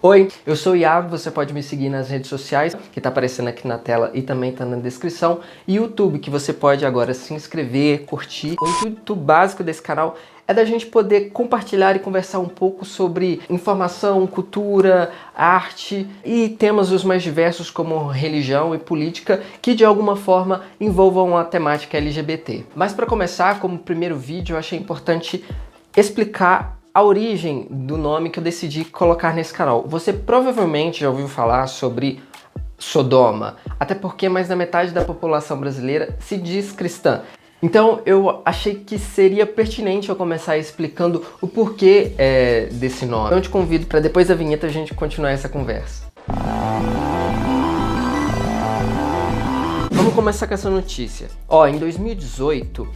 Oi, eu sou o Iago, você pode me seguir nas redes sociais, que tá aparecendo aqui na tela e também tá na descrição, e YouTube, que você pode agora se inscrever, curtir. O intuito básico desse canal é da gente poder compartilhar e conversar um pouco sobre informação, cultura, arte e temas os mais diversos como religião e política que de alguma forma envolvam a temática LGBT. Mas para começar, como primeiro vídeo, eu achei importante explicar a origem do nome que eu decidi colocar nesse canal. Você provavelmente já ouviu falar sobre Sodoma, até porque mais da metade da população brasileira se diz cristã. Então eu achei que seria pertinente eu começar explicando o porquê desse nome. Então eu te convido para depois da vinheta a gente continuar essa conversa. Vamos começar com essa notícia. Em 2018,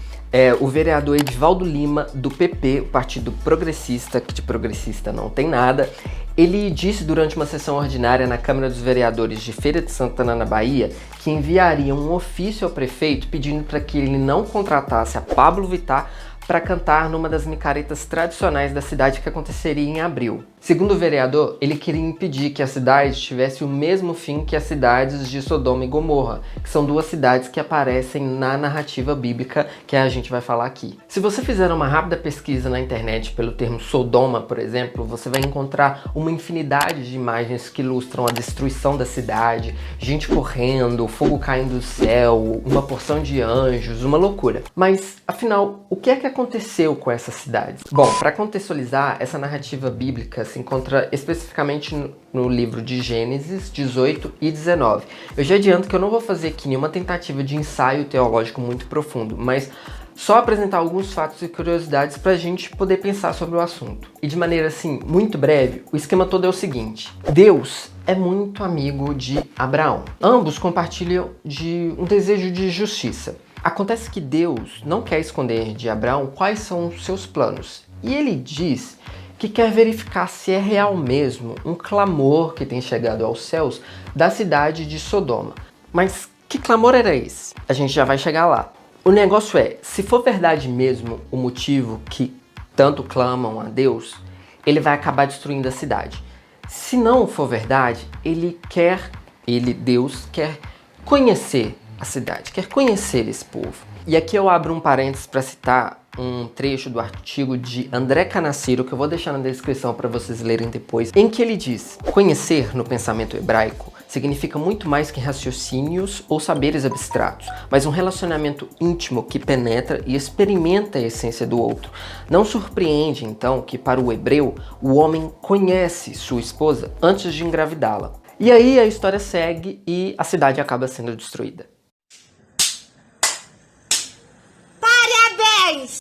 o vereador Edivaldo Lima, do PP, o Partido Progressista, que de progressista não tem nada, ele disse durante uma sessão ordinária na Câmara dos Vereadores de Feira de Santana, na Bahia, que enviaria um ofício ao prefeito pedindo para que ele não contratasse a Pablo Vittar para cantar numa das micaretas tradicionais da cidade que aconteceria em abril. Segundo o vereador, ele queria impedir que a cidade tivesse o mesmo fim que as cidades de Sodoma e Gomorra, que são duas cidades que aparecem na narrativa bíblica que a gente vai falar aqui. Se você fizer uma rápida pesquisa na internet pelo termo Sodoma, por exemplo, você vai encontrar uma infinidade de imagens que ilustram a destruição da cidade, gente correndo, fogo caindo do céu, uma porção de anjos, uma loucura. Mas, afinal, o que é que aconteceu com essas cidades? Bom, para contextualizar, essa narrativa bíblica se encontra especificamente no livro de Gênesis 18 e 19. Eu já adianto que eu não vou fazer aqui nenhuma tentativa de ensaio teológico muito profundo, mas só apresentar alguns fatos e curiosidades para a gente poder pensar sobre o assunto. E de maneira assim, muito breve, o esquema todo é o seguinte: Deus é muito amigo de Abraão. Ambos compartilham de um desejo de justiça. Acontece que Deus não quer esconder de Abraão quais são os seus planos. E ele diz que quer verificar se é real mesmo um clamor que tem chegado aos céus da cidade de Sodoma. Mas que clamor era esse? A gente já vai chegar lá. O negócio é, se for verdade mesmo o motivo que tanto clamam a Deus, ele vai acabar destruindo a cidade. Se não for verdade, Deus quer conhecer a cidade, quer conhecer esse povo. E aqui eu abro um parênteses para citar um trecho do artigo de André Canaciro, que eu vou deixar na descrição para vocês lerem depois, em que ele diz: conhecer no pensamento hebraico significa muito mais que raciocínios ou saberes abstratos, mas um relacionamento íntimo que penetra e experimenta a essência do outro. Não surpreende, então, que para o hebreu, o homem conhece sua esposa antes de engravidá-la. E aí a história segue e a cidade acaba sendo destruída.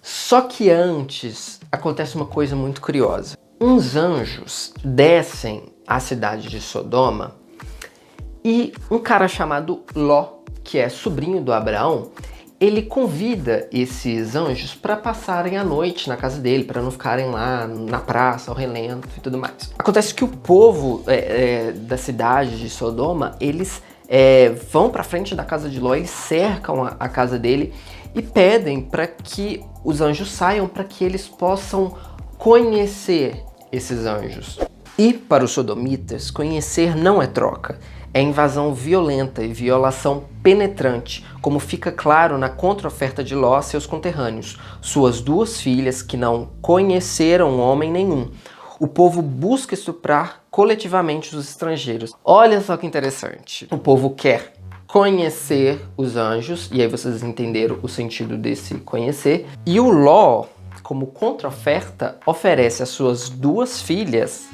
Só que antes acontece uma coisa muito curiosa. Uns anjos descem à cidade de Sodoma e um cara chamado Ló, que é sobrinho do Abraão, ele convida esses anjos para passarem a noite na casa dele, para não ficarem lá na praça, ao relento e tudo mais. Acontece que o povo da cidade de Sodoma, eles vão para frente da casa de Ló, eles cercam a casa dele e pedem para que os anjos saiam para que eles possam conhecer esses anjos. E para os sodomitas, conhecer não é troca, é invasão violenta e violação penetrante, como fica claro na contraoferta de Ló a seus conterrâneos, suas duas filhas que não conheceram homem nenhum. O povo busca estuprar coletivamente os estrangeiros. Olha só que interessante. O povo quer conhecer os anjos, e aí vocês entenderam o sentido desse conhecer. E o Ló, como contraoferta, oferece as suas duas filhas.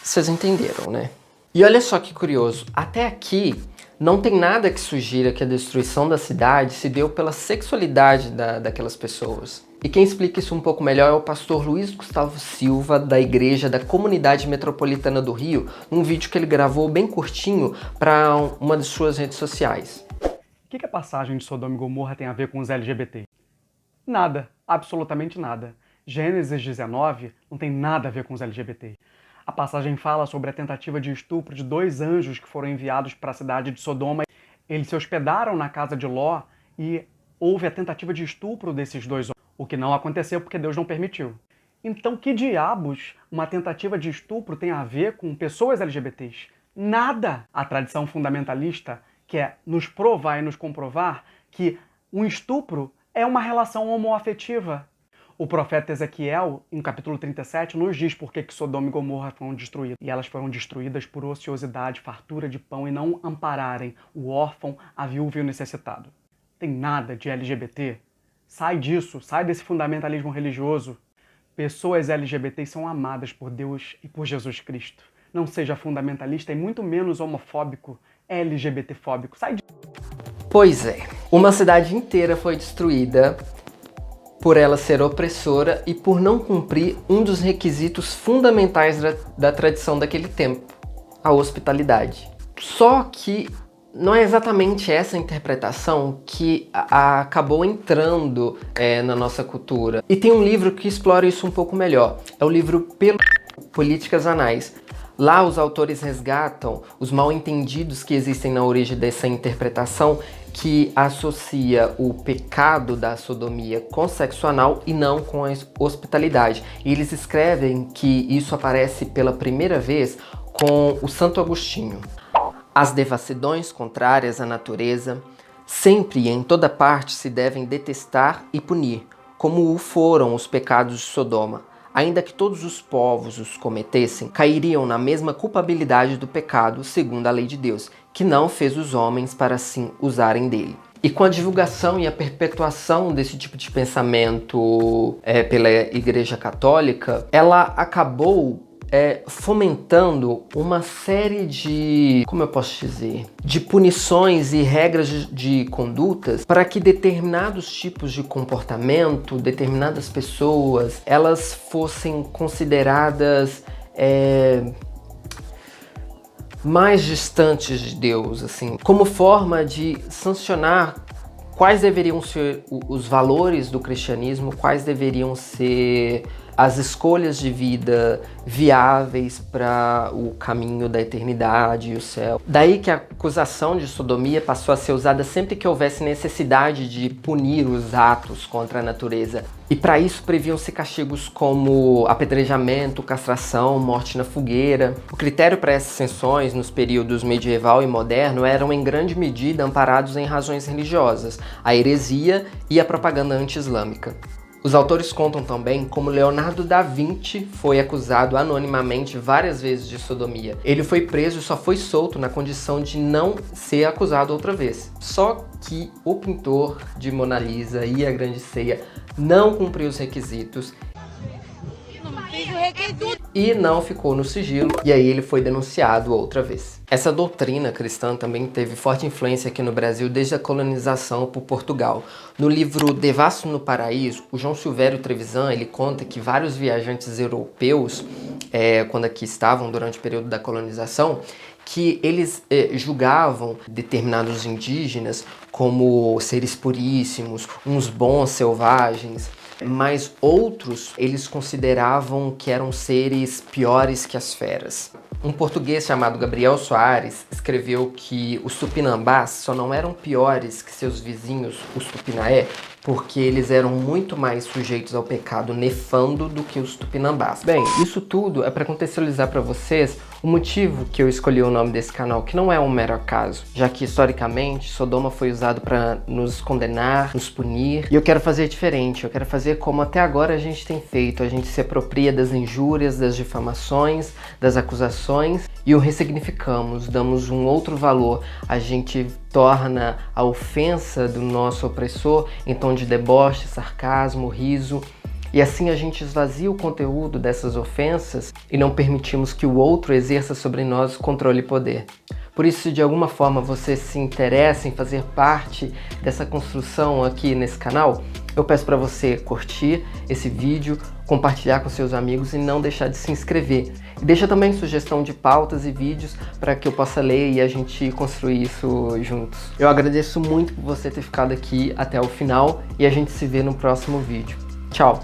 Vocês entenderam, né? E olha só que curioso, até aqui não tem nada que sugira que a destruição da cidade se deu pela sexualidade daquelas pessoas. E quem explica isso um pouco melhor é o pastor Luiz Gustavo Silva, da Igreja da Comunidade Metropolitana do Rio, num vídeo que ele gravou bem curtinho para uma de suas redes sociais. O que a passagem de Sodoma e Gomorra tem a ver com os LGBT? Nada, absolutamente nada. Gênesis 19 não tem nada a ver com os LGBT. A passagem fala sobre a tentativa de estupro de dois anjos que foram enviados para a cidade de Sodoma. Eles se hospedaram na casa de Ló e houve a tentativa de estupro desses dois homens, o que não aconteceu porque Deus não permitiu. Então que diabos uma tentativa de estupro tem a ver com pessoas LGBTs? Nada! A tradição fundamentalista quer nos provar e nos comprovar que um estupro é uma relação homoafetiva. O profeta Ezequiel, em capítulo 37, nos diz por que Sodoma e Gomorra foram destruídas. E elas foram destruídas por ociosidade, fartura de pão e não ampararem o órfão, a viúva e o necessitado. Tem nada de LGBT. Sai disso, sai desse fundamentalismo religioso. Pessoas LGBT são amadas por Deus e por Jesus Cristo. Não seja fundamentalista e muito menos homofóbico, LGBTfóbico. Sai disso. Pois é, uma cidade inteira foi destruída por ela ser opressora e por não cumprir um dos requisitos fundamentais da tradição daquele tempo, a hospitalidade. Só que não é exatamente essa interpretação que acabou entrando na nossa cultura. E tem um livro que explora isso um pouco melhor. É o livro Políticas Anais. Lá os autores resgatam os mal-entendidos que existem na origem dessa interpretação que associa o pecado da sodomia com sexo anal e não com a hospitalidade. E eles escrevem que isso aparece pela primeira vez com o Santo Agostinho. As devassidões contrárias à natureza sempre e em toda parte se devem detestar e punir, como o foram os pecados de Sodoma. Ainda que todos os povos os cometessem, cairiam na mesma culpabilidade do pecado, segundo a lei de Deus, que não fez os homens para assim usarem dele. E com a divulgação e a perpetuação desse tipo de pensamento pela Igreja Católica, ela acabou fomentando uma série de, como eu posso dizer, de punições e regras de condutas para que determinados tipos de comportamento, determinadas pessoas, elas fossem consideradas mais distantes de Deus, assim, como forma de sancionar quais deveriam ser os valores do cristianismo, quais deveriam ser as escolhas de vida viáveis para o caminho da eternidade e o céu. Daí que a acusação de sodomia passou a ser usada sempre que houvesse necessidade de punir os atos contra a natureza. E para isso previam-se castigos como apedrejamento, castração, morte na fogueira. O critério para essas sanções nos períodos medieval e moderno eram em grande medida amparados em razões religiosas, a heresia e a propaganda anti-islâmica. Os autores contam também como Leonardo da Vinci foi acusado anonimamente várias vezes de sodomia. Ele foi preso e só foi solto na condição de não ser acusado outra vez. Só que o pintor de Mona Lisa e a Grande Ceia não cumpriu os requisitos e não ficou no sigilo, e aí ele foi denunciado outra vez. Essa doutrina cristã também teve forte influência aqui no Brasil desde a colonização por Portugal. No livro Devasso no Paraíso, o João Silvério Trevisan, ele conta que vários viajantes europeus, quando aqui estavam durante o período da colonização, que eles julgavam determinados indígenas como seres puríssimos, uns bons selvagens, mas outros eles consideravam que eram seres piores que as feras. Um português chamado Gabriel Soares escreveu que os tupinambás só não eram piores que seus vizinhos, os tupinaé, porque eles eram muito mais sujeitos ao pecado nefando do que os tupinambás. Bem, isso tudo é para contextualizar para vocês o motivo que eu escolhi o nome desse canal, que não é um mero acaso, já que historicamente Sodoma foi usado para nos condenar, nos punir, e eu quero fazer diferente, eu quero fazer como até agora a gente tem feito, a gente se apropria das injúrias, das difamações, das acusações e o ressignificamos, damos um outro valor, a gente torna a ofensa do nosso opressor em tom de deboche, sarcasmo, riso. E assim a gente esvazia o conteúdo dessas ofensas e não permitimos que o outro exerça sobre nós controle e poder. Por isso, se de alguma forma você se interessa em fazer parte dessa construção aqui nesse canal, eu peço para você curtir esse vídeo, compartilhar com seus amigos e não deixar de se inscrever. E deixa também sugestão de pautas e vídeos para que eu possa ler e a gente construir isso juntos. Eu agradeço muito por você ter ficado aqui até o final e a gente se vê no próximo vídeo. Tchau!